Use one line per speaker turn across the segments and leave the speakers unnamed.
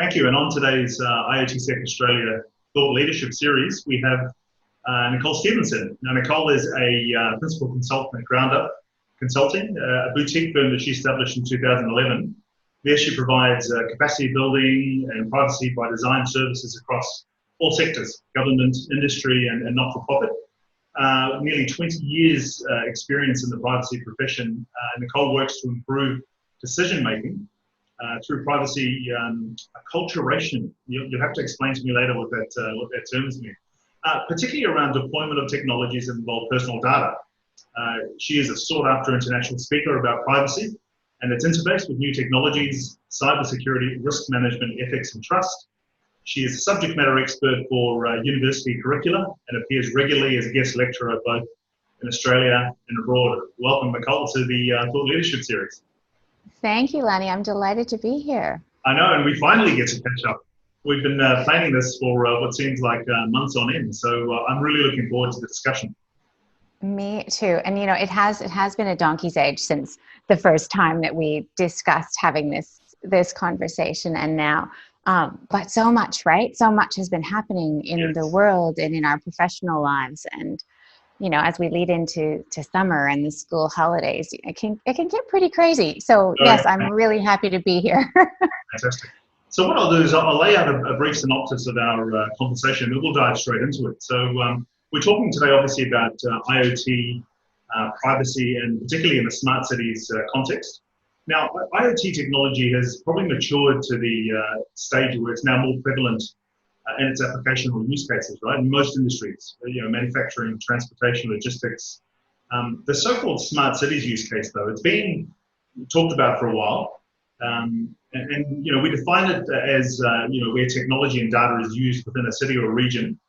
Thank you. And on today's IoT Tech Australia Thought Leadership Series, we have Nicole Stevenson. Now, Nicole is a principal consultant at GroundUp Consulting, a boutique firm that she established in 2011. There she provides capacity building and privacy by design services across all sectors, government, industry, and not-for-profit. Nearly 20 years experience in the privacy profession. Nicole works to improve decision-making through privacy acculturation. You'll have to explain to me later what that term means. Particularly around deployment of technologies that involve personal data. She is a sought-after international speaker about privacy and its interface with new technologies, cybersecurity, risk management, ethics, and trust. She is a subject matter expert for university curricula and appears regularly as a guest lecturer both in Australia and abroad. Welcome, Nicole, to the Thought Leadership Series.
Thank you, Lanny. I'm delighted to be here.
I know, and we finally get to catch up. We've been planning this for what seems like months on end, so I'm really looking forward to the discussion.
Me too. And, you know, it has been a donkey's age since the first time that we discussed having this conversation, and now. But so much, right? So much has been happening in the world and in our professional lives. And, you know, as we lead into summer and the school holidays, it can get pretty crazy. So yes, I'm really happy to be here.
Fantastic. So what I'll do is I'll lay out a brief synopsis of our conversation and we'll dive straight into it. So we're talking today obviously about IoT, privacy, and particularly in the smart cities context. Now, IoT technology has probably matured to the stage where it's now more prevalent in its application or use cases, right? In most industries, you know, manufacturing, transportation, logistics. The so-called smart cities use case, though, it's been talked about for a while. And you know, we define it as, you know, where technology and data is used within a city or a region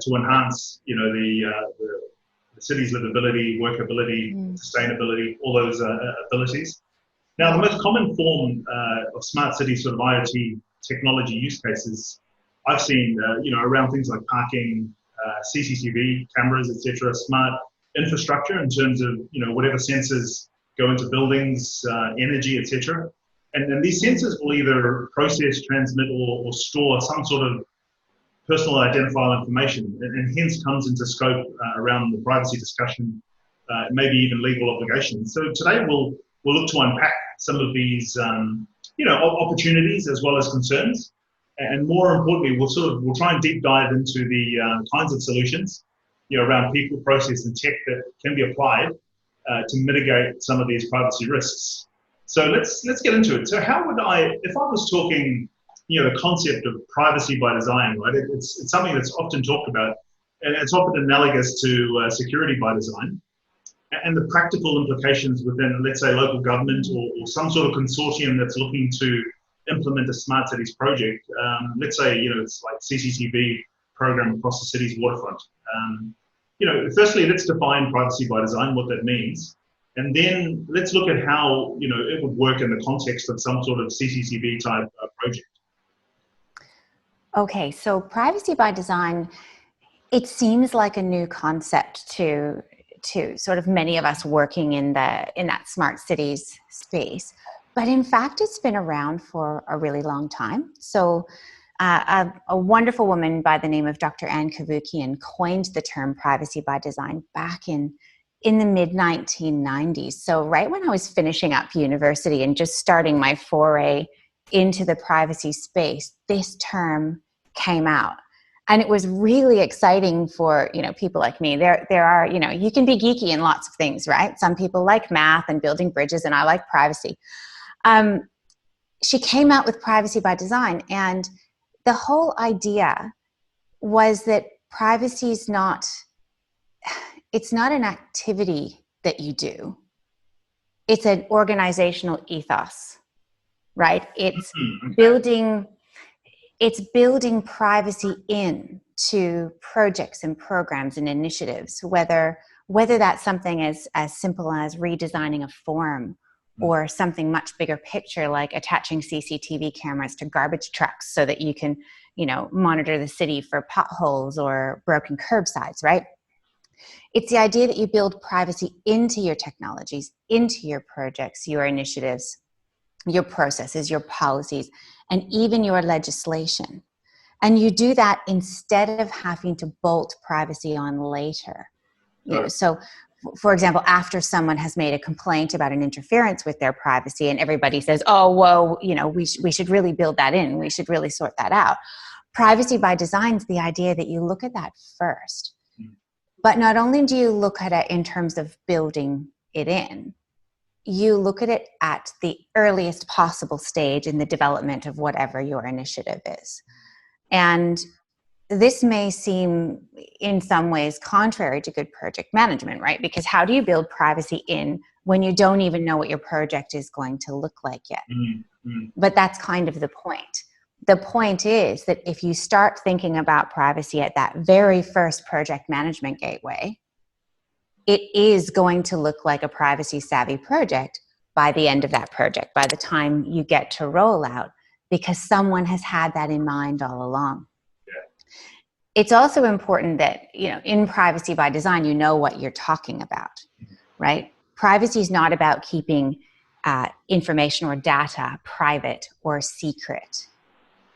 to enhance, you know, the city's livability, workability, sustainability, all those abilities. Now, the most common form of smart city sort of IoT technology use cases I've seen, you know, around things like parking, CCTV cameras, etc., smart infrastructure in terms of, you know, whatever sensors go into buildings, energy, etc. And these sensors will either process, transmit, or store some sort of personal identifiable information, and hence comes into scope around the privacy discussion, maybe even legal obligations. So today we'll look to unpack some of these, you know, opportunities as well as concerns, and more importantly, we'll try and deep dive into the kinds of solutions, you know, around people, process, and tech that can be applied to mitigate some of these privacy risks. So let's get into it. So how would if I was talking, you know, the concept of privacy by design, right? It's something that's often talked about, and it's often analogous to security by design. And the practical implications within, let's say, local government or some sort of consortium that's looking to implement a smart cities project. Let's say, you know, it's like CCTV program across the city's waterfront. You know, firstly, let's define privacy by design, what that means. And then let's look at how, you know, it would work in the context of some sort of CCTV type project.
Okay, so privacy by design, it seems like a new concept to sort of many of us working in that smart cities space. But in fact, it's been around for a really long time. So a wonderful woman by the name of Dr. Ann Cavoukian coined the term privacy by design back in the mid-1990s. So right when I was finishing up university and just starting my foray into the privacy space, this term came out. And it was really exciting for, you know, people like me. There are, you know, you can be geeky in lots of things, right? Some people like math and building bridges, and I like privacy. She came out with privacy by design, and the whole idea was that privacy is it's not an activity that you do. It's an organizational ethos, right? It's building privacy into projects and programs and initiatives, whether that's something as simple as redesigning a form or something much bigger picture like attaching CCTV cameras to garbage trucks so that you can, you know, monitor the city for potholes or broken curbsides, right? It's the idea that you build privacy into your technologies, into your projects, your initiatives, your processes, your policies, and even your legislation. And you do that instead of having to bolt privacy on later. So for example, after someone has made a complaint about an interference with their privacy and everybody says, oh, whoa, we should really build that in. We should really sort that out. Privacy by design is the idea that you look at that first. But not only do you look at it in terms of building it in, you look at it at the earliest possible stage in the development of whatever your initiative is. And this may seem in some ways contrary to good project management, right? Because how do you build privacy in when you don't even know what your project is going to look like yet? Mm-hmm. But that's kind of the point. The point is that if you start thinking about privacy at that very first project management gateway, it is going to look like a privacy savvy project by the end of that project, by the time you get to rollout, because someone has had that in mind all along. It's also important that, in privacy by design, you know what you're talking about, right? Privacy is not about keeping information or data private or secret.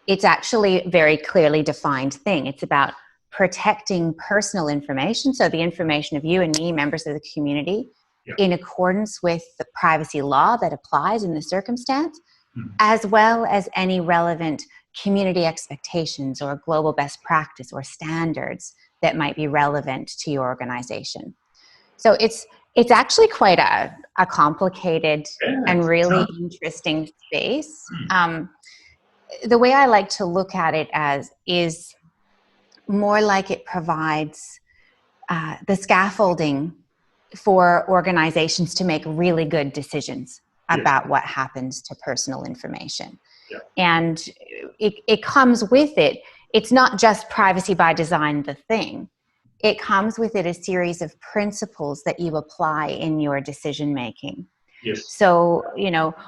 It's actually a very clearly defined thing. It's about protecting personal information, so the information of you and me, members of the community, in accordance with the privacy law that applies in the circumstance, as well as any relevant community expectations or global best practice or standards that might be relevant to your organization. So it's actually quite a complicated and really interesting space. The way I like to look at it is more like it provides the scaffolding for organizations to make really good decisions about what happens to personal information. And it comes with it. It's not just privacy by design, the thing. It comes with it a series of principles that you apply in your decision making. So,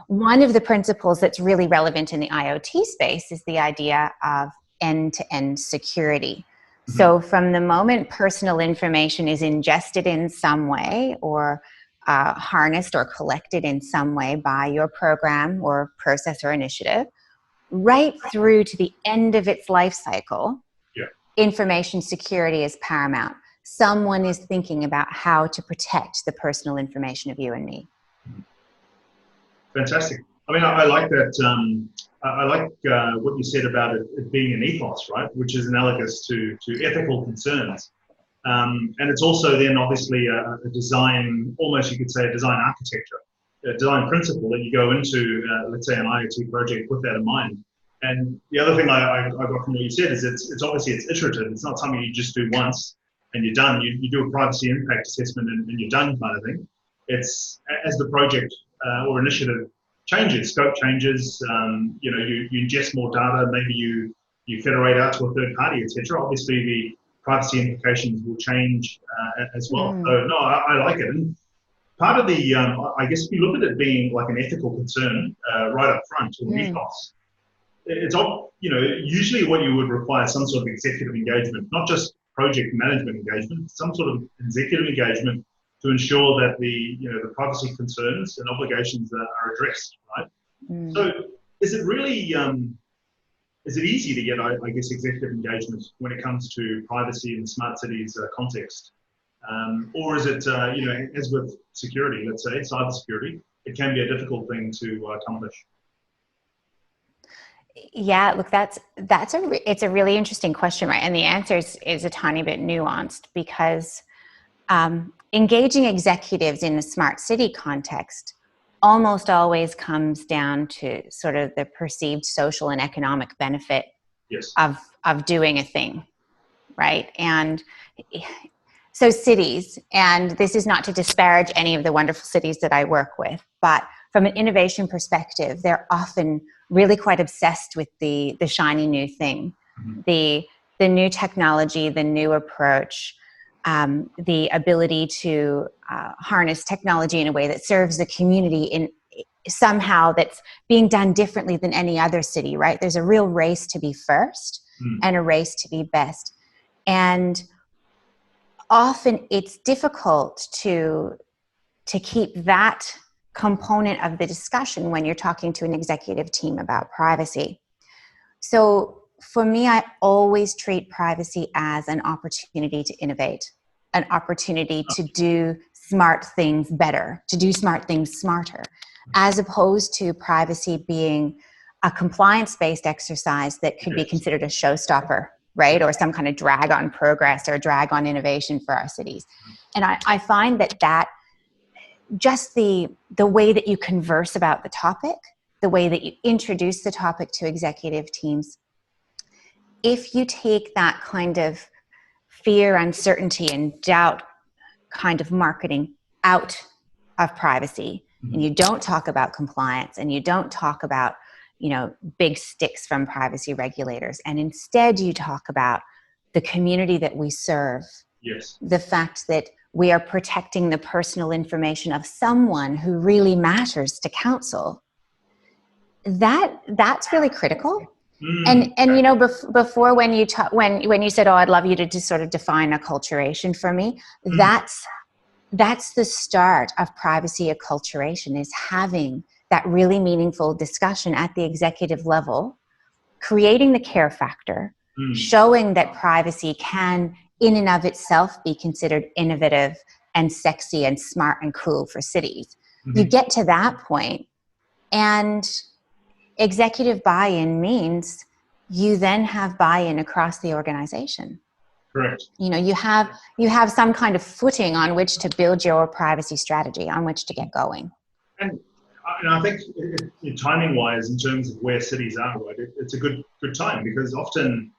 one of the principles that's really relevant in the IoT space is the idea of end-to-end security. So from the moment personal information is ingested in some way or harnessed or collected in some way by your program or process or initiative, right through to the end of its life cycle, information security is paramount. Someone is thinking about how to protect the personal information of you and me.
Fantastic. I mean, I like that. I like what you said about it being an ethos, right? Which is analogous to ethical concerns. And it's also then obviously a design, almost you could say a design architecture, a design principle that you go into, let's say, an IoT project with that in mind. And the other thing I got from what you said is it's obviously it's iterative. It's not something you just do once and you're done. You do a privacy impact assessment and you're done kind of thing. It's as the project or initiative changes, scope changes, you ingest more data, maybe you federate out to a third party, etc. Obviously the privacy implications will change as well. So no, I like it. And part of the, I guess if you look at it being like an ethical concern right up front or ethos, it's usually what you would require some sort of executive engagement, not just project management engagement, some sort of executive engagement to ensure that the privacy concerns and obligations are addressed, right? So is it really is it easy to get, I guess, executive engagement when it comes to privacy in the smart cities context? Or is it, as with security, let's say, cybersecurity, it can be a difficult thing to accomplish?
Yeah, look, it's a really interesting question, right? And the answer is a tiny bit nuanced because engaging executives in a smart city context almost always comes down to sort of the perceived social and economic benefit of doing a thing, right? And so cities, and this is not to disparage any of the wonderful cities that I work with, but from an innovation perspective, they're often really quite obsessed with the shiny new thing, the new technology, the new approach, the ability to harness technology in a way that serves the community in somehow that's being done differently than any other city, right? There's a real race to be first and a race to be best. And often it's difficult to keep that component of the discussion when you're talking to an executive team about privacy. So for me, I always treat privacy as an opportunity to innovate, an opportunity to do smart things better, to do smart things smarter, as opposed to privacy being a compliance-based exercise that could be considered a showstopper, right? Or some kind of drag on progress or drag on innovation for our cities. And I find that just the way that you converse about the topic, the way that you introduce the topic to executive teams, if you take that kind of fear, uncertainty, and doubt kind of marketing out of privacy, and you don't talk about compliance, and you don't talk about, big sticks from privacy regulators, and instead you talk about the community that we serve, the fact that we are protecting the personal information of someone who really matters to council, that's really critical. And before, when you said, "Oh, I'd love you to just sort of define acculturation for me," that's the start of privacy acculturation, is having that really meaningful discussion at the executive level, creating the care factor, showing that privacy can, in and of itself, be considered innovative and sexy and smart and cool for cities. You get to that point, and executive buy-in means you then have buy-in across the organization.
Correct.
You have some kind of footing on which to build your privacy strategy, on which to get going.
And I think timing-wise, in terms of where cities are, right, it's a good time, because often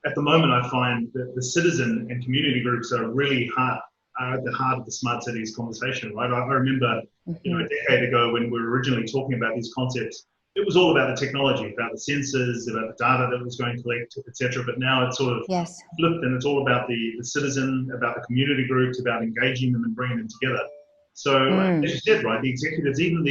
at the moment I find that the citizen and community groups are really at the heart of the smart cities conversation, right? I remember, a decade ago when we were originally talking about these concepts, it was all about the technology, about the sensors, about the data that was going to collect, etc. But now it's sort of flipped, and it's all about the citizen, about the community groups, about engaging them and bringing them together. So as you said, right, the executives, even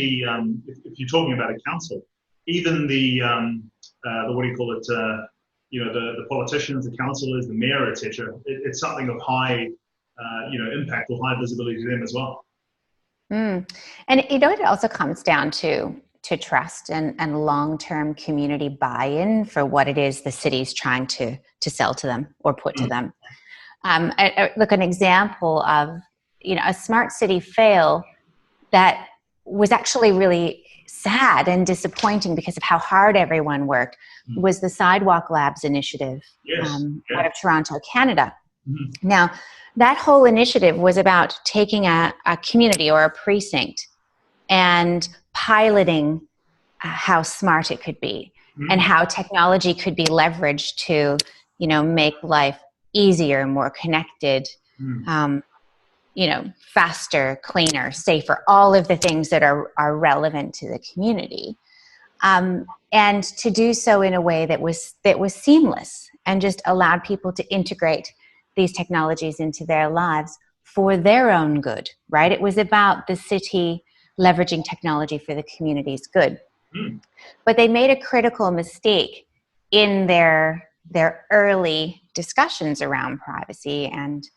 if you're talking about a council, even the what do you call it? The politicians, the councillors, the mayor, etc. It's something of high, impact or high visibility to them as well.
And it also comes down to trust and long-term community buy-in for what it is the city's trying to sell to them or put to them. Look, an example of a smart city fail that was actually really sad and disappointing because of how hard everyone worked was the Sidewalk Labs initiative out of Toronto, Canada. Now, that whole initiative was about taking a community or a precinct and piloting how smart it could be and how technology could be leveraged to, make life easier, more connected, faster, cleaner, safer, all of the things that are relevant to the community. And to do so in a way that was seamless and just allowed people to integrate these technologies into their lives for their own good, right? It was about the city leveraging technology for the community's good. But they made a critical mistake in their early discussions around privacy, and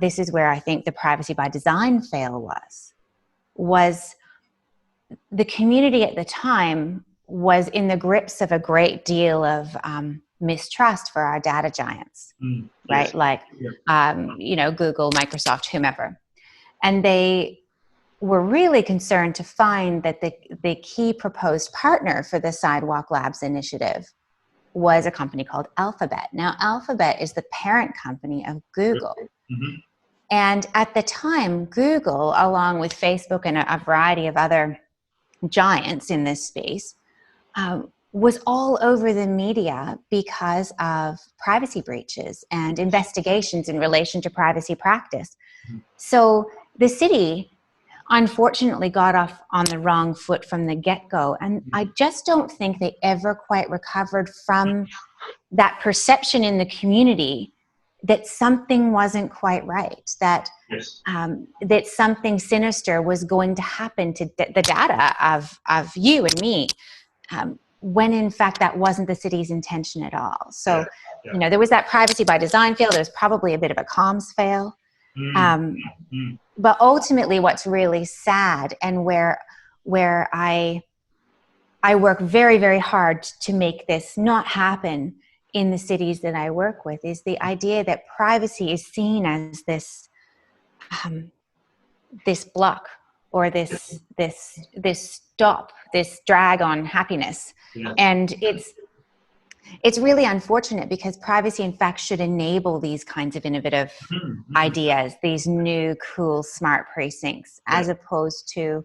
this is where I think the privacy by design fail was the community at the time was in the grips of a great deal of mistrust for our data giants, right? Like, Google, Microsoft, whomever. And they were really concerned to find that the key proposed partner for the Sidewalk Labs initiative was a company called Alphabet. Now, Alphabet is the parent company of Google. And at the time, Google, along with Facebook and a variety of other giants in this space, was all over the media because of privacy breaches and investigations in relation to privacy practice. So the city, unfortunately, got off on the wrong foot from the get-go. And I just don't think they ever quite recovered from that perception in the community that something wasn't quite right, that that something sinister was going to happen to the data of you and me, when in fact that wasn't the city's intention at all. So, there was that privacy by design fail. There was probably a bit of a comms fail. But ultimately what's really sad, and where where I work very, very hard to make this not happen in the cities that I work with, is the idea that privacy is seen as this this block, or this stop, this drag on happiness.
Yeah.
And it's really unfortunate, because privacy in fact should enable these kinds of innovative ideas, these new cool smart precincts, as opposed to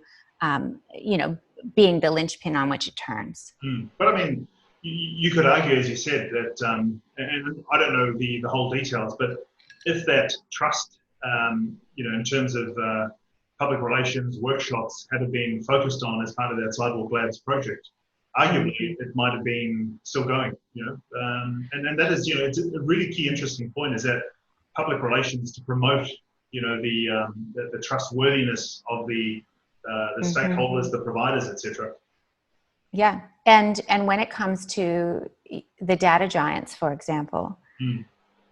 being the linchpin on which it turns.
But I mean, you could argue, as you said, that, and I don't know the whole details, but if that trust, in terms of public relations workshops had been focused on as part of that Sidewalk Labs project, arguably it might have been still going, and that is, it's a really key, interesting point, is that public relations to promote, the trustworthiness of the stakeholders, the providers, etc.
Yeah, and when it comes to the data giants, for example,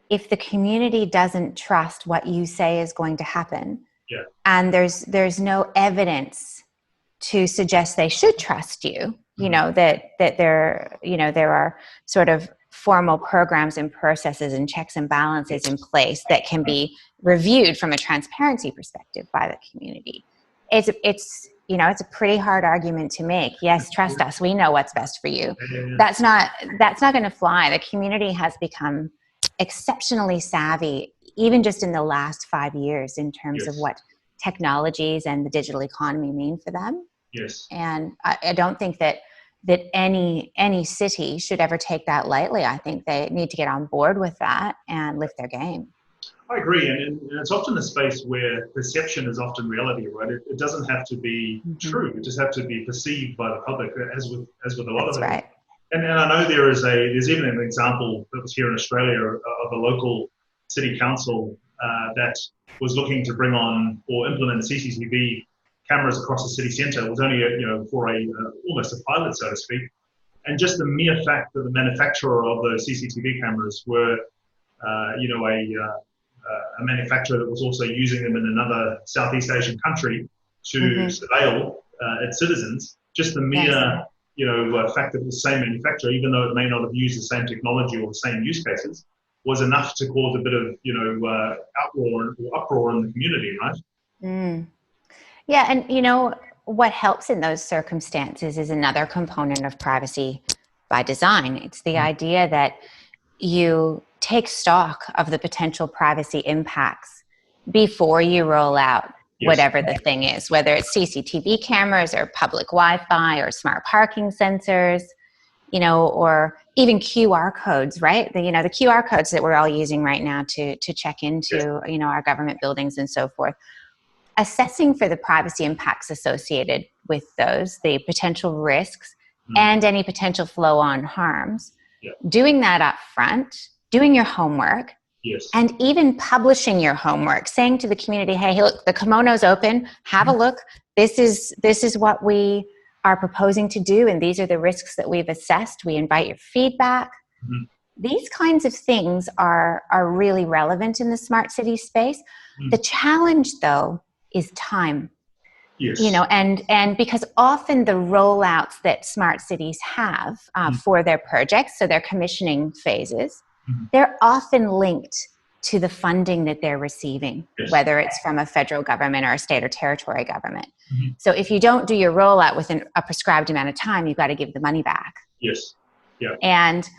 if the community doesn't trust what you say is going to happen, and there's no evidence to suggest they should trust you, that there are sort of formal programs and processes and checks and balances in place that can be reviewed from a transparency perspective by the community. It's a pretty hard argument to make. Yes, trust us. We know what's best for you. That's not going to fly. The community has become exceptionally savvy, even just in the last 5 years, in terms of what technologies and the digital economy mean for them.
Yes.
And I don't think that any city should ever take that lightly. I think they need to get on board with that and lift their game.
I agree, and it's often a space where perception is often reality, right? It doesn't have to be true; it just has to be perceived by the public, as with a lot of it.
Right.
And I know there's even an example that was here in Australia of a local city council that was looking to bring on or implement CCTV cameras across the city centre. It was only for almost a pilot, so to speak. And just the mere fact that the manufacturer of those CCTV cameras were a manufacturer that was also using them in another Southeast Asian country to surveil its citizens, just the mere fact that it was the same manufacturer, even though it may not have used the same technology or the same use cases, was enough to cause a bit of uproar in the community, right?
Yeah, and what helps in those circumstances is another component of privacy by design. It's the idea that you take stock of the potential privacy impacts before you roll out whatever the thing is, whether it's CCTV cameras or public Wi-Fi or smart parking sensors, or even QR codes, right? The QR codes that we're all using right now to check into, our government buildings and so forth. Assessing for the privacy impacts associated with those, the potential risks and any potential flow-on harms. Doing that up front, doing your homework, and even publishing your homework, saying to the community, hey, look, the kimono's open, have a look. This is what we are proposing to do, and these are the risks that we've assessed. We invite your feedback. These kinds of things are really relevant in the smart city space. The challenge, though, is time. And because often the rollouts that smart cities have for their projects, so their commissioning phases, they're often linked to the funding that they're receiving, whether it's from a federal government or a state or territory government. So if you don't do your rollout within a prescribed amount of time, you've got to give the money back. And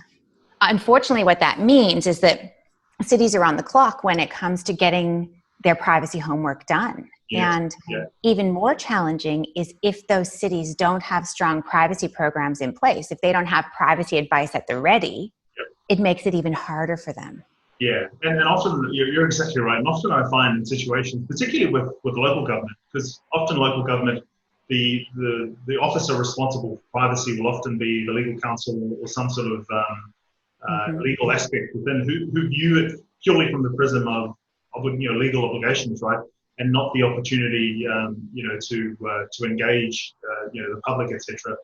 unfortunately, what that means is that cities are on the clock when it comes to getting their privacy homework done. Even more challenging is if those cities don't have strong privacy programs in place, if they don't have privacy advice at the ready, it makes it even harder for them.
And often, you're exactly right. And often I find in situations, particularly with local government, because often local government, the officer responsible for privacy will often be the legal counsel or some sort of legal aspect within who view it purely from the prism of legal obligations, right? And not the opportunity, to engage, the public, etc.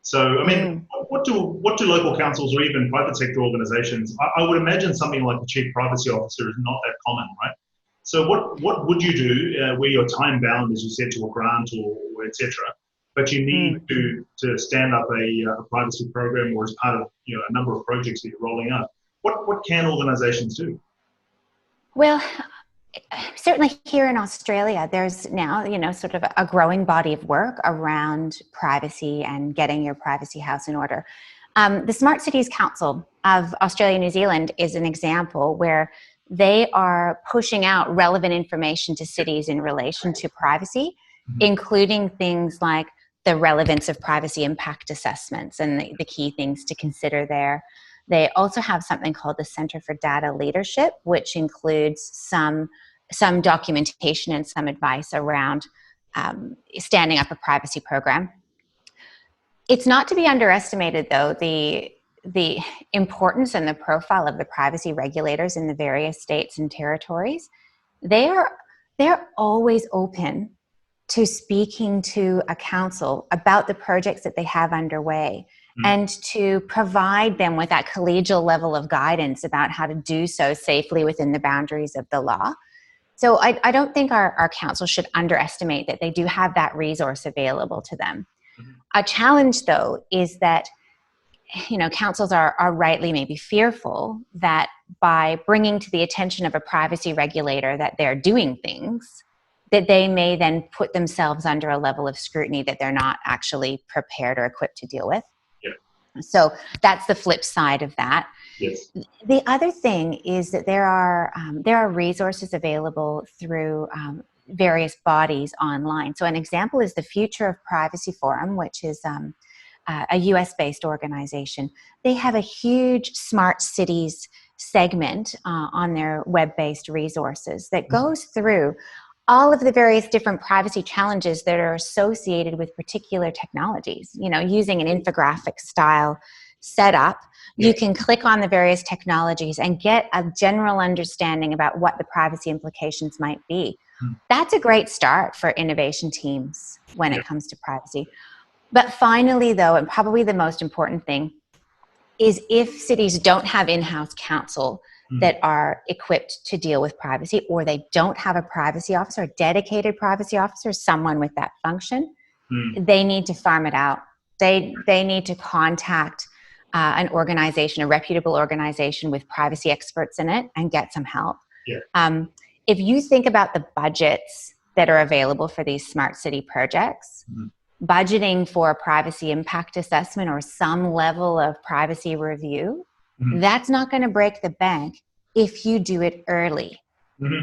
So, I mean, what do local councils or even private sector organisations? I would imagine something like a chief privacy officer is not that common, right? So, what would you do where you're time bound, as you said, to a grant or etc. but you need to stand up a privacy program or as part of a number of projects that you're rolling out. What can organizations do?
Well, certainly here in Australia, there's now, sort of a growing body of work around privacy and getting your privacy house in order. The Smart Cities Council of Australia and New Zealand is an example where they are pushing out relevant information to cities in relation to privacy, including things like the relevance of privacy impact assessments and the key things to consider there. They also have something called the Center for Data Leadership, which includes some documentation and some advice around standing up a privacy program. It's not to be underestimated, though, the importance and the profile of the privacy regulators in the various states and territories. They're always open to speaking to a council about the projects that they have underway and to provide them with that collegial level of guidance about how to do so safely within the boundaries of the law. So I don't think our council should underestimate that they do have that resource available to them. A challenge, though, is that councils are rightly maybe fearful that by bringing to the attention of a privacy regulator that they're doing things, that they may then put themselves under a level of scrutiny that they're not actually prepared or equipped to deal with.
Yeah.
So that's the flip side of that.
Yes.
The other thing is that there are resources available through various bodies online. So an example is the Future of Privacy Forum, which is a US-based organization. They have a huge smart cities segment on their web-based resources that goes through all of the various different privacy challenges that are associated with particular technologies. Using an infographic style setup, you can click on the various technologies and get a general understanding about what the privacy implications might be. That's a great start for innovation teams when it comes to privacy. But finally, though, and probably the most important thing, is if cities don't have in-house counsel that are equipped to deal with privacy, or they don't have a privacy officer, a dedicated privacy officer, someone with that function, they need to farm it out. They need to contact an organization, a reputable organization with privacy experts in it, and get some help.
Yeah.
If you think about the budgets that are available for these smart city projects, budgeting for a privacy impact assessment or some level of privacy review, that's not going to break the bank if you do it early.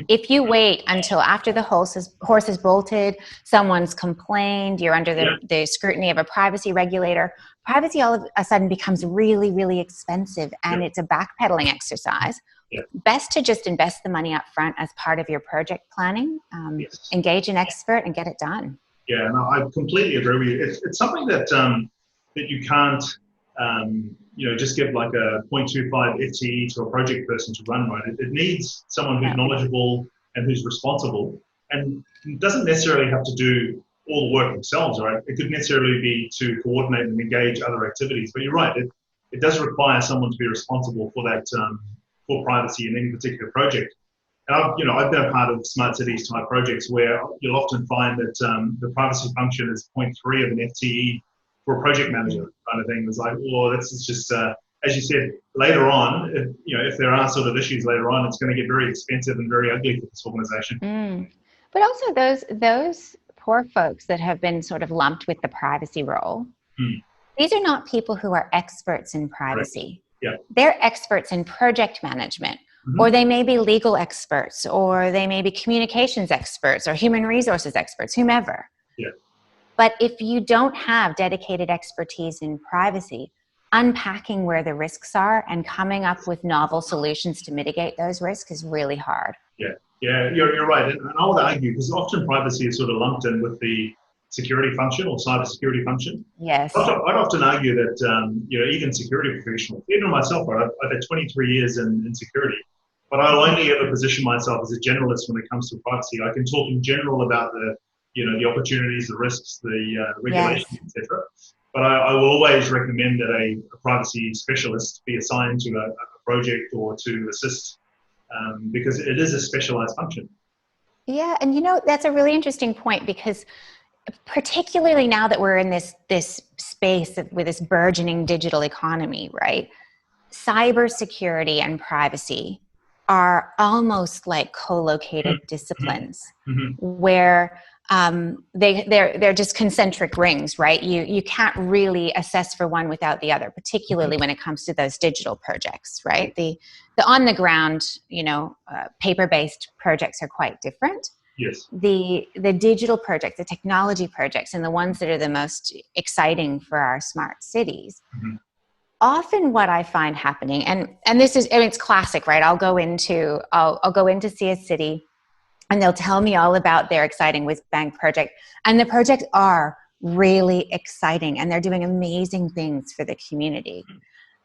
If you wait until after the horse is bolted, someone's complained, you're under the scrutiny of a privacy regulator, privacy all of a sudden becomes really, really expensive, and it's a backpedaling exercise. Best to just invest the money up front as part of your project planning, engage an expert, and get it done.
Yeah, no, I completely agree with you. It's something that that you can't just give like a 0.25 FTE to a project person to run, right? It needs someone who's knowledgeable and who's responsible, and doesn't necessarily have to do all the work themselves, right? It could necessarily be to coordinate and engage other activities. But you're right, it does require someone to be responsible for that, for privacy in any particular project. And I've been a part of smart cities type projects where you'll often find that the privacy function is 0.3 of an FTE for a project manager kind of thing. It's like, this is just, as you said, later on, if there are sort of issues later on, it's going to get very expensive and very ugly for this organization.
But also those poor folks that have been sort of lumped with the privacy role, these are not people who are experts in privacy.
Yeah.
They're experts in project management. Or they may be legal experts, or they may be communications experts, or human resources experts, whomever.
Yeah.
But if you don't have dedicated expertise in privacy, unpacking where the risks are and coming up with novel solutions to mitigate those risks is really hard.
Yeah, you're right. And I would argue, because often privacy is sort of lumped in with the security function or cybersecurity function.
Yes.
I'd often argue that, even security professionals, even myself, I've had 23 years in security. But I'll only ever position myself as a generalist when it comes to privacy. I can talk in general about the opportunities, the risks, the regulations, etc. But I will always recommend that a privacy specialist be assigned to a project or to assist, because it is a specialized function.
Yeah, and that's a really interesting point, because particularly now that we're in this space with this burgeoning digital economy, right? Cybersecurity and privacy are almost like co-located disciplines
Mm-hmm.
where they're just concentric rings, right? You can't really assess for one without the other, particularly when it comes to those digital projects, right? The on the ground, paper-based projects are quite different.
Yes.
The digital projects, the technology projects, and the ones that are the most exciting for our smart cities.
Mm-hmm.
Often what I find happening, and this is, I mean, it's classic, right? I'll go in to see a city and they'll tell me all about their exciting whiz bang project. And the projects are really exciting and they're doing amazing things for the community.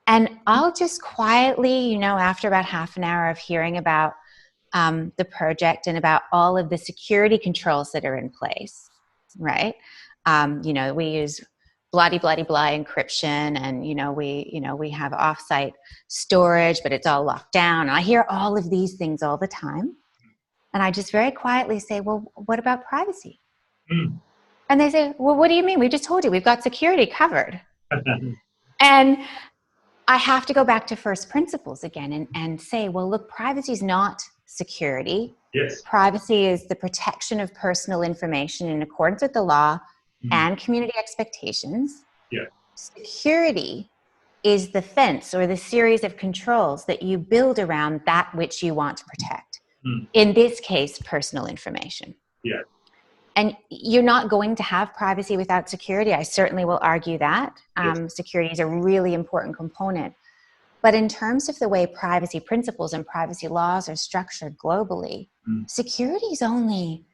And I'll just quietly, after about half an hour of hearing about the project and about all of the security controls that are in place, right? We use bloody blah encryption, and we have offsite storage, but it's all locked down. And I hear all of these things all the time, and I just very quietly say, "Well, what about privacy?" And they say, "Well, what do you mean? We just told you we've got security covered." And I have to go back to first principles again and say, well, look, privacy is not security.
Yes.
Privacy is the protection of personal information in accordance with the law and community expectations.
Yeah.
Security is the fence or the series of controls that you build around that which you want to protect. In this case, personal information.
Yeah.
And you're not going to have privacy without security. I certainly will argue that. Security is a really important component. But in terms of the way privacy principles and privacy laws are structured globally, security is only,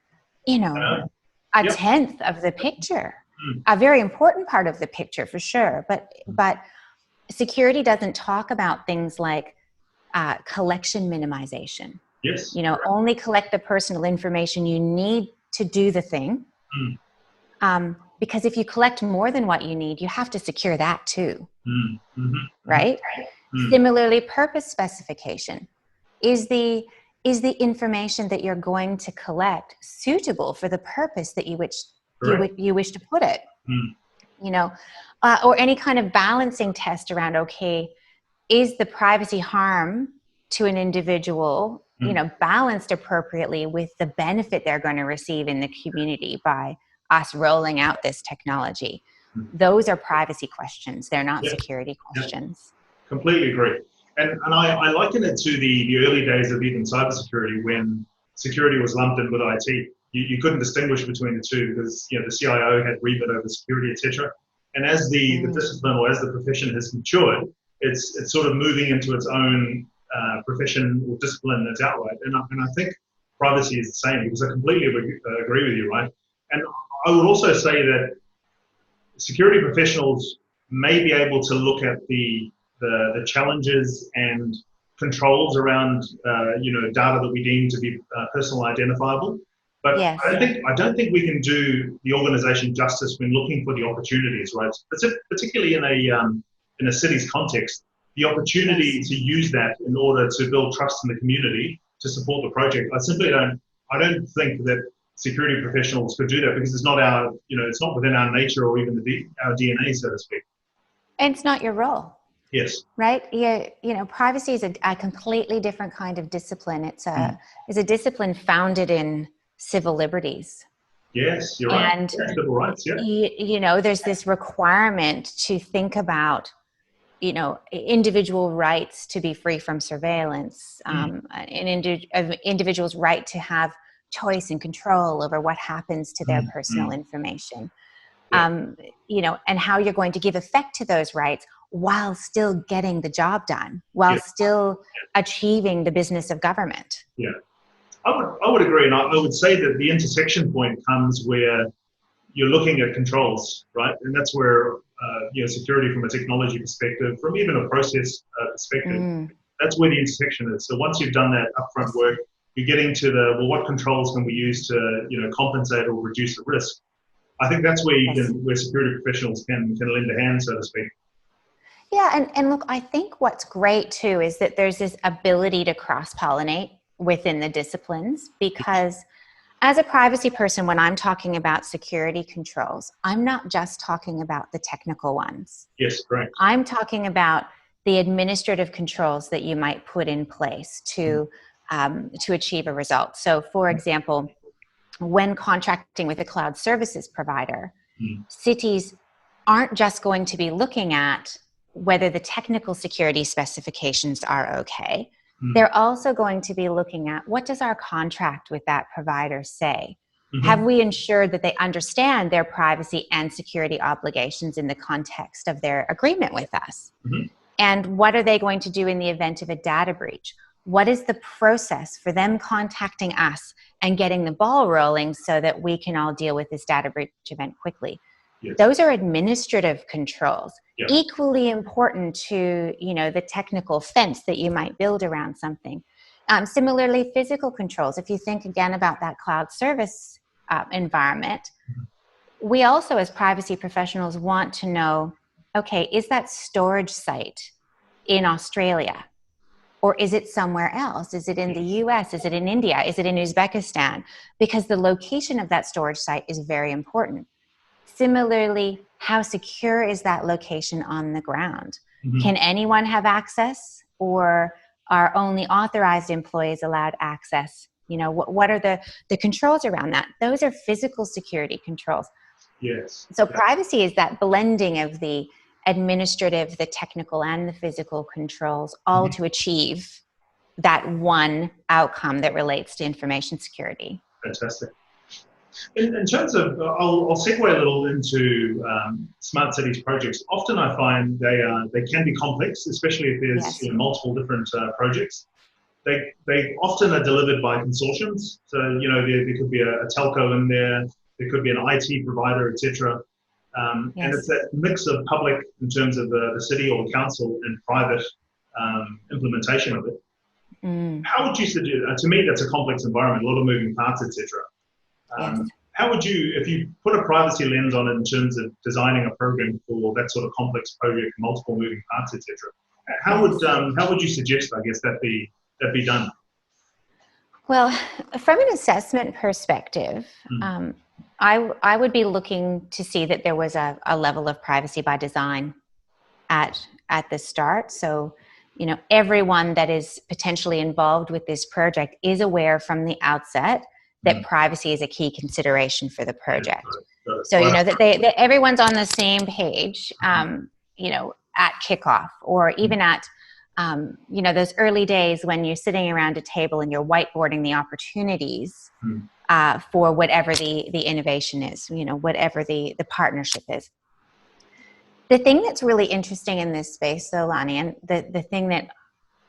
a tenth of the picture. A very important part of the picture for sure. But security doesn't talk about things like collection minimization.
Yes.
Only collect the personal information you need to do the thing. Because if you collect more than what you need, you have to secure that too. Right? Similarly, purpose specification. Is the information that you're going to collect suitable for the purpose that you wish to put it? Or any kind of balancing test around, okay, is the privacy harm to an individual balanced appropriately with the benefit they're going to receive in the community by us rolling out this technology? Those are privacy questions. They're not security questions.
Completely agree. And I liken it to the early days of even cybersecurity, when security was lumped in with IT. You couldn't distinguish between the two because the CIO had remit over security, etc. And as the discipline or as the profession has matured, it's sort of moving into its own profession or discipline that's outright. And I think privacy is the same, because I completely agree with you, right? And I would also say that security professionals may be able to look at the challenges and controls around data that we deem to be personal identifiable. But
yes.
I don't think we can do the organization justice when looking for the opportunities, right? Particularly in a city's context, the opportunity to use that in order to build trust in the community to support the project. I don't think that security professionals could do that, because it's not it's not within our nature or even our DNA, so to speak.
And it's not your role.
Yes.
Right. Privacy is a completely different kind of discipline. It's a discipline founded in civil liberties.
Yes, you're right.
And
civil rights. Yeah.
There's this requirement to think about, individual rights to be free from surveillance, an individual's right to have choice and control over what happens to their personal information. And how you're going to give effect to those rights while still getting the job done, while still achieving the business of government.
Yeah, I would agree. And I would say that the intersection point comes where you're looking at controls, right? And that's where, security from a technology perspective, from even a process perspective, that's where the intersection is. So once you've done that upfront work, you're getting to what controls can we use to, compensate or reduce the risk? I think that's where where security professionals can lend a hand, so to speak.
Yeah, and look, I think what's great too is that there's this ability to cross-pollinate within the disciplines, because As a privacy person, when I'm talking about security controls, I'm not just talking about the technical ones.
Yes, correct.
I'm talking about the administrative controls that you might put in place to achieve a result. So, for example, when contracting with a cloud services provider, cities aren't just going to be looking at whether the technical security specifications are okay. They're also going to be looking at, what does our contract with that provider say? Have we ensured that they understand their privacy and security obligations in the context of their agreement with us? And what are they going to do in the event of a data breach? What is the process for them contacting us and getting the ball rolling so that we can all deal with this data breach event quickly? Yes. Those are administrative controls, equally important to, the technical fence that you might build around something. Similarly, physical controls. If you think again about that cloud service environment, we also as privacy professionals want to know, okay, is that storage site in Australia? Or is it somewhere else? Is it in the US? Is it in India? Is it in Uzbekistan? Because the location of that storage site is very important. Similarly, how secure is that location on the ground? Can anyone have access, or are only authorized employees allowed access? What are the controls around that? Those are physical security controls.
Yes.
So privacy is that blending of the administrative, the technical, and the physical controls, all to achieve that one outcome that relates to information security.
Fantastic. In terms of, I'll segue a little into smart cities projects. Often I find they can be complex, especially if there's multiple different projects. They often are delivered by consortiums. So there could be a telco in there, there could be an IT provider, etc. And it's that mix of public in terms of the city or council and private implementation of it. How would you suggest? To me, that's a complex environment, a lot of moving parts, etc. How would you, if you put a privacy lens on it in terms of designing a program for that sort of complex project, multiple moving parts, etc.? How would you suggest, I guess, that be done?
Well, from an assessment perspective, I would be looking to see that there was a level of privacy by design at the start. So, everyone that is potentially involved with this project is aware from the outset that privacy is a key consideration for the project. So, that everyone's on the same page, at kickoff, or even at, those early days when you're sitting around a table and you're whiteboarding the opportunities for whatever the innovation is, whatever the partnership is. The thing that's really interesting in this space, though, Lonnie, and the thing that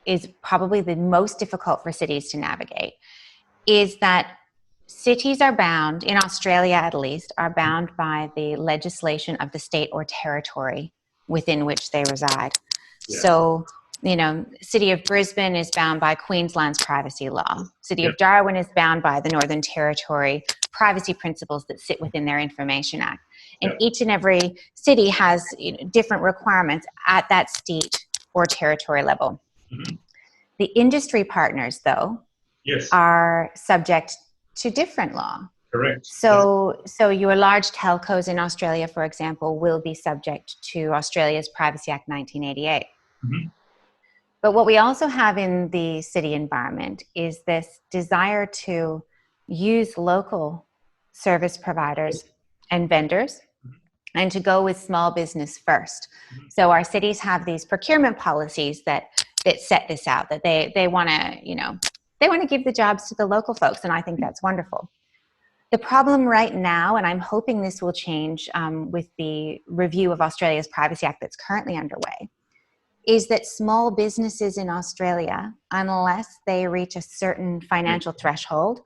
is probably the most difficult for cities to navigate, is that cities are bound, in Australia at least, are bound by the legislation of the state or territory within which they reside. Yeah. So, City of Brisbane is bound by Queensland's privacy law. City of Darwin is bound by the Northern Territory privacy principles that sit within their Information Act. And each and every city has different requirements at that state or territory level. The industry partners, though, are subject to different law.
Correct.
So your large telcos in Australia, for example, will be subject to Australia's Privacy Act 1988. But what we also have in the city environment is this desire to use local service providers and vendors and to go with small business first. So our cities have these procurement policies that set this out, that they want to, they want to give the jobs to the local folks, and I think that's wonderful. The problem right now, and I'm hoping this will change with the review of Australia's Privacy Act that's currently underway, is that small businesses in Australia, unless they reach a certain financial threshold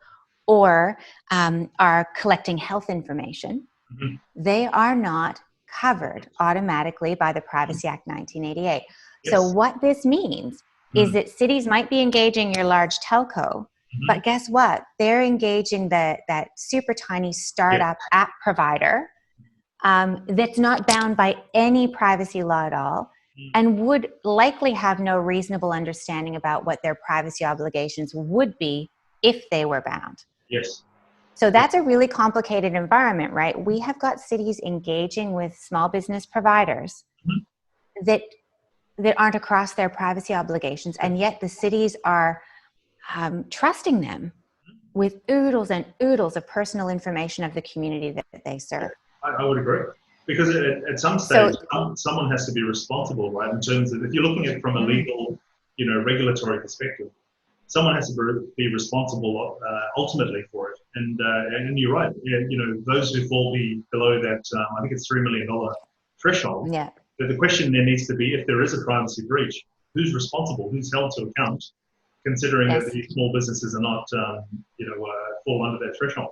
or are collecting health information, they are not covered automatically by the Privacy Act 1988. So what this means is that cities might be engaging your large telco, but guess what? They're engaging that super tiny startup app provider that's not bound by any privacy law at all, and would likely have no reasonable understanding about what their privacy obligations would be if they were bound.
Yes.
So that's a really complicated environment, right? We have got cities engaging with small business providers that aren't across their privacy obligations, and yet the cities are trusting them with oodles and oodles of personal information of the community that they serve.
I would agree. Because at some stage, someone has to be responsible, right? In terms of, if you're looking at it from a legal, regulatory perspective, someone has to be responsible ultimately for it. And you're right. Those who fall below that, I think it's $3 million threshold.
Yeah.
But the question there needs to be, if there is a privacy breach, who's responsible? Who's held to account? Considering that these small businesses are not, fall under that threshold.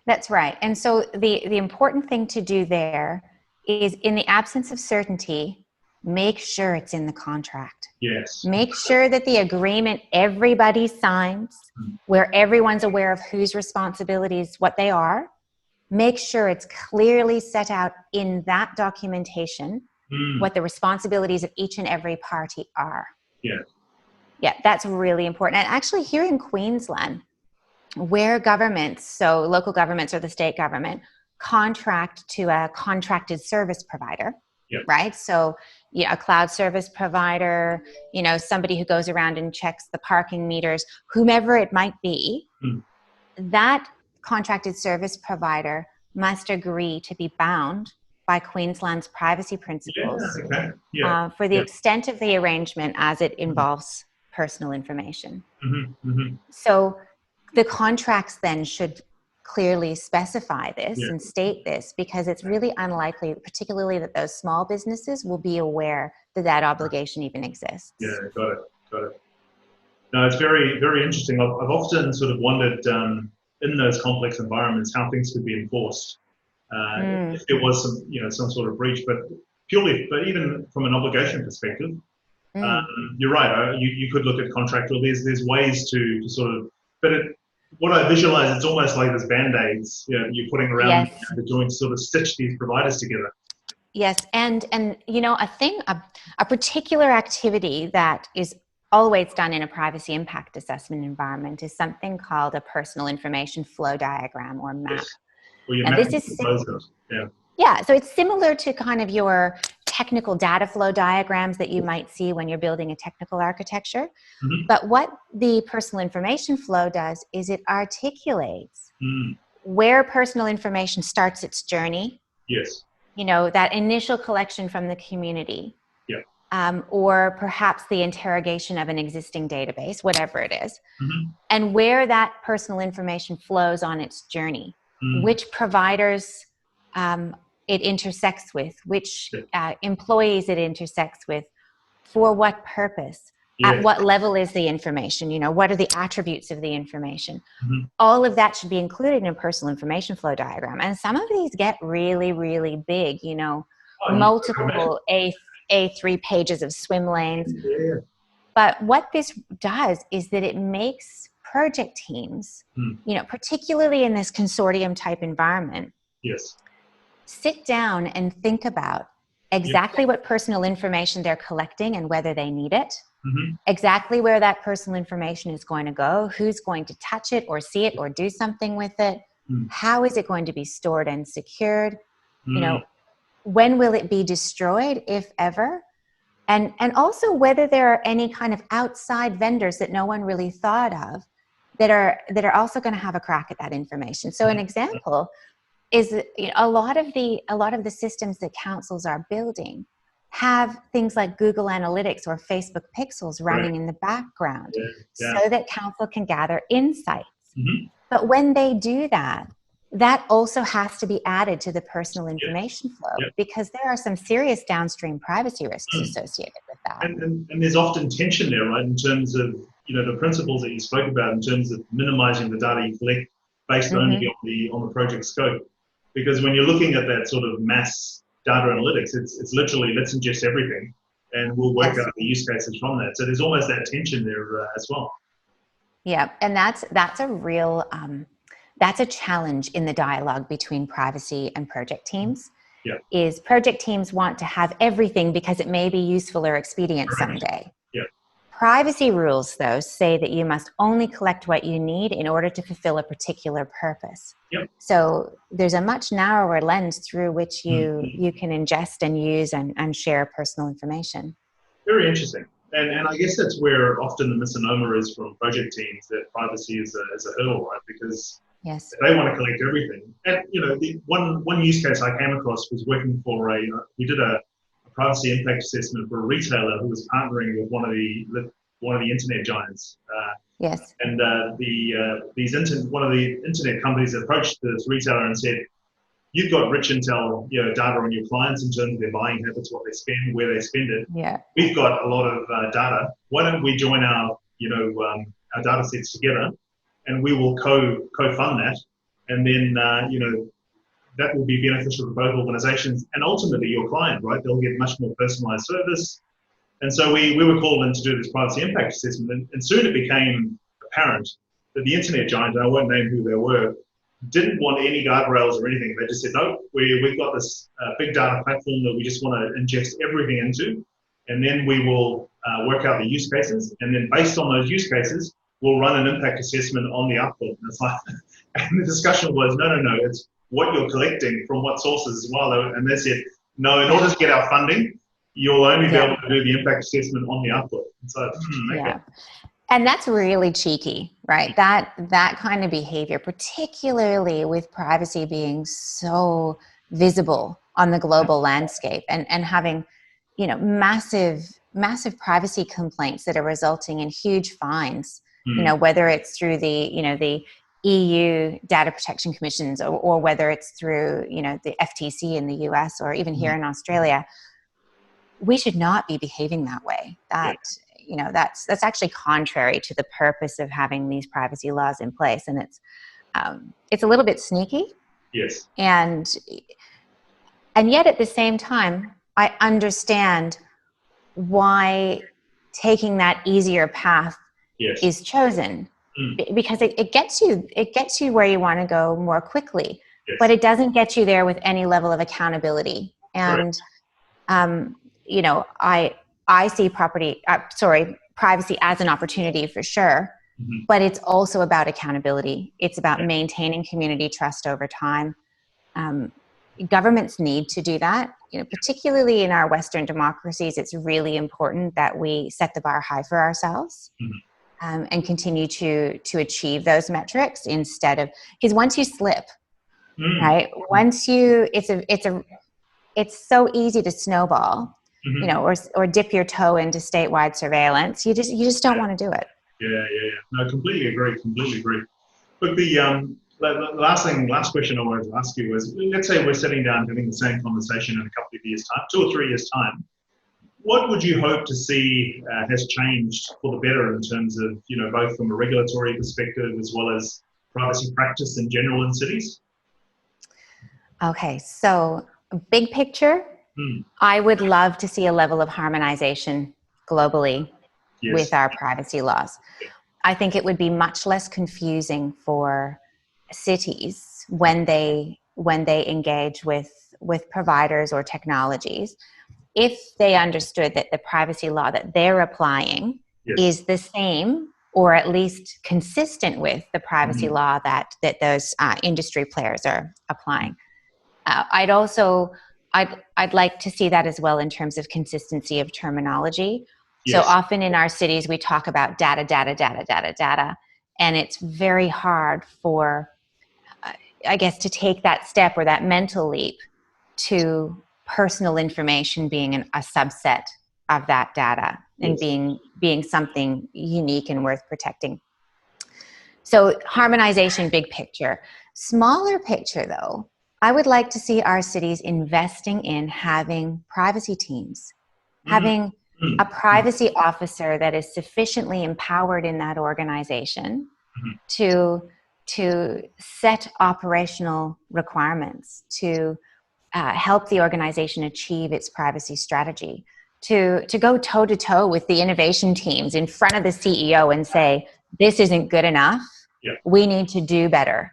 That's right. And so the important thing to do there is, in the absence of certainty, make sure it's in the contract.
Yes.
Make sure that the agreement everybody signs, where everyone's aware of whose responsibilities, what they are, make sure it's clearly set out in that documentation what the responsibilities of each and every party are.
Yeah.
Yeah, that's really important. And actually here in Queensland, where governments, so local governments or the state government, contract to a contracted service provider, right? So a cloud service provider, somebody who goes around and checks the parking meters, whomever it might be, that contracted service provider must agree to be bound by Queensland's privacy principles for the extent of the arrangement as it involves personal information. So the contracts then should clearly specify this and state this, because it's really unlikely, particularly that those small businesses will be aware that that obligation even exists.
Yeah, got it. No, it's very, very interesting. I've often sort of wondered in those complex environments how things could be enforced if there was some sort of breach, but even from an obligation perspective, you're right. You could look at contractual. There's ways to sort of, but what I visualize, it's almost like there's band-aids you're putting around the joints to sort of stitch these providers together.
Yes, and a particular activity that is always done in a privacy impact assessment environment is something called a personal information flow diagram, or MAP.
Yes. Well,
and this is so it's similar to kind of your technical data flow diagrams that you might see when you're building a technical architecture. But what the personal information flow does is it articulates where personal information starts its journey.
Yes.
That initial collection from the community. Or perhaps the interrogation of an existing database, whatever it is, and where that personal information flows on its journey, which providers it intersects with, which employees it intersects with, for what purpose, at what level is the information, what are the attributes of the information. All of that should be included in a personal information flow diagram. And some of these get really, really big, multiple A3 pages of swim lanes. But what this does is that it makes project teams, particularly in this consortium type environment, sit down and think about exactly what personal information they're collecting and whether they need it, exactly where that personal information is going to go, who's going to touch it or see it or do something with it, how is it going to be stored and secured, when will it be destroyed, if ever, and also whether there are any kind of outside vendors that no one really thought of that are also going to have a crack at that information. So an example is that, a lot of the systems that councils are building have things like Google Analytics or Facebook Pixels running in the background so that council can gather insights. But when they do that, that also has to be added to the personal information flow, because there are some serious downstream privacy risks associated with that.
And there's often tension there, right, in terms of the principles that you spoke about in terms of minimizing the data you collect based only on the project scope. Because when you're looking at that sort of mass data analytics, it's literally let's ingest everything and we'll work out the use cases from that. So there's almost that tension there as well.
Yeah, and that's a real that's a challenge in the dialogue between privacy and project teams. Is project teams want to have everything because it may be useful or expedient someday. Privacy rules, though, say that you must only collect what you need in order to fulfill a particular purpose.
Yep.
So there's a much narrower lens through which you can ingest and use and share personal information.
Very interesting. And I guess that's where often the misnomer is from project teams, that privacy is a hurdle, right? Because
yes,
they want to collect everything. And, the one use case I came across was working for we did a privacy impact assessment for a retailer who was partnering with one of the internet giants.
yes.
And one of the internet companies approached this retailer and said, "You've got rich intel, data on your clients in terms of their buying habits, what they spend, where they spend it.
Yeah.
We've got a lot of data. Why don't we join our data sets together, and we will co-fund that, and then that will be beneficial to both organizations and ultimately your client, right? They'll get much more personalized service." And so we were called in to do this privacy impact assessment, and soon it became apparent that the internet giant, and I won't name who they were, didn't want any guardrails or anything. They just said, "No, we've got this big data platform that we just want to ingest everything into, and then we will work out the use cases, and then based on those use cases, we'll run an impact assessment on the output." And it's like, and the discussion was, no, it's what you're collecting from what sources as well. And they said, "No, in order to get our funding, you'll only be able to do the impact assessment on the output." And so, okay.
Yeah. And that's really cheeky, right? That kind of behavior, particularly with privacy being so visible on the global landscape and having, massive privacy complaints that are resulting in huge fines, whether it's through the EU data protection commissions or whether it's through, the FTC in the US or even here in Australia. We should not be behaving that way. That's actually contrary to the purpose of having these privacy laws in place, and it's a little bit sneaky.
Yes.
And yet at the same time, I understand why taking that easier path is chosen, because it gets you where you want to go more quickly, but it doesn't get you there with any level of accountability. And I see privacy as an opportunity for sure, but it's also about accountability. It's about maintaining community trust over time. Governments need to do that. Particularly in our Western democracies, it's really important that we set the bar high for ourselves and continue to achieve those metrics instead of, because once you slip, right? It's so easy to snowball. Or dip your toe into statewide surveillance. You just don't want to do it.
Yeah. No, completely agree. Look, the last question I wanted to ask you was, let's say we're sitting down having the same conversation in a couple of years' time, 2 or 3 years' time. What would you hope to see has changed for the better in terms of, both from a regulatory perspective as well as privacy practice in general in cities?
Okay, so big picture, I would love to see a level of harmonization globally with our privacy laws. I think it would be much less confusing for cities when they engage with providers or technologies if they understood that the privacy law that they're applying is the same or at least consistent with the privacy law that those industry players are applying. I'd like to see that as well in terms of consistency of terminology. So often in our cities, we talk about data, and it's very hard for, to take that step or that mental leap to personal information being a subset of that data and being something unique and worth protecting. So harmonization, big picture. Smaller picture, though, I would like to see our cities investing in having privacy teams, having a privacy officer that is sufficiently empowered in that organization to set operational requirements, to help the organization achieve its privacy strategy, to go toe-to-toe with the innovation teams in front of the CEO and say, this isn't good enough, we need to do better.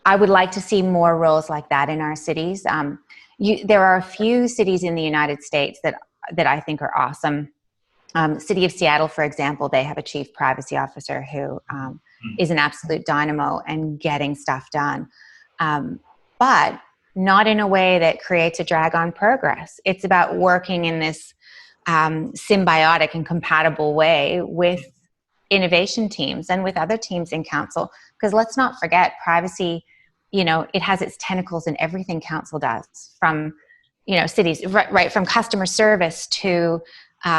I would like to see more roles like that in our cities. There are a few cities in the United States that I think are awesome. City of Seattle, for example, they have a chief privacy officer who is an absolute dynamo and getting stuff done. But not in a way that creates a drag on progress. It's about working in this symbiotic and compatible way with innovation teams and with other teams in council. Because let's not forget, privacy, it has its tentacles in everything council does, from, cities, right from customer service to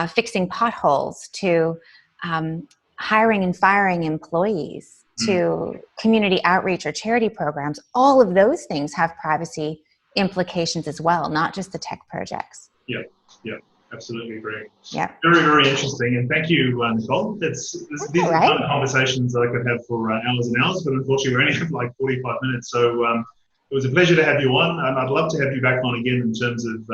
fixing potholes to hiring and firing employees to community outreach or charity programs. All of those things have privacy implications as well, not just the tech projects.
Yeah, absolutely agree.
Yeah.
Very, very interesting. And thank you, Nicole. These are the kind of conversations that I could have for hours and hours, but unfortunately we only have like 45 minutes. So it was a pleasure to have you on, and I'd love to have you back on again in terms of,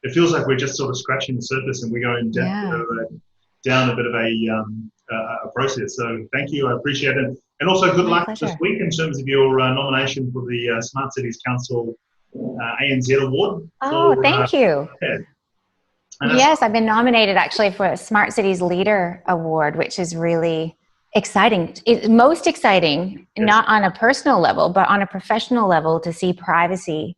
it feels like we're just sort of scratching the surface and we're going down a bit of a process. So thank you, I appreciate it. And also good luck this week in terms of your nomination for the Smart Cities Council ANZ Award.
Oh, thank you. Yes, I've been nominated actually for a Smart Cities Leader Award, which is really exciting. It's most exciting, not on a personal level, but on a professional level, to see privacy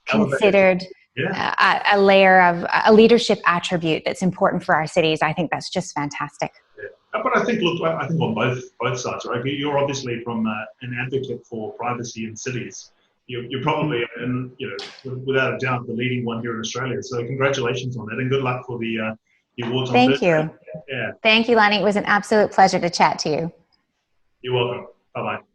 considered a layer of a leadership attribute that's important for our cities. I think that's just fantastic.
But I think, look, I think on both sides, right? You're obviously from an advocate for privacy in cities. You're probably, and without a doubt, the leading one here in Australia. So congratulations on that, and good luck for the awards.
Thank you. Yeah. Thank you, Lonnie. It was an absolute pleasure to chat to you.
You're welcome. Bye-bye.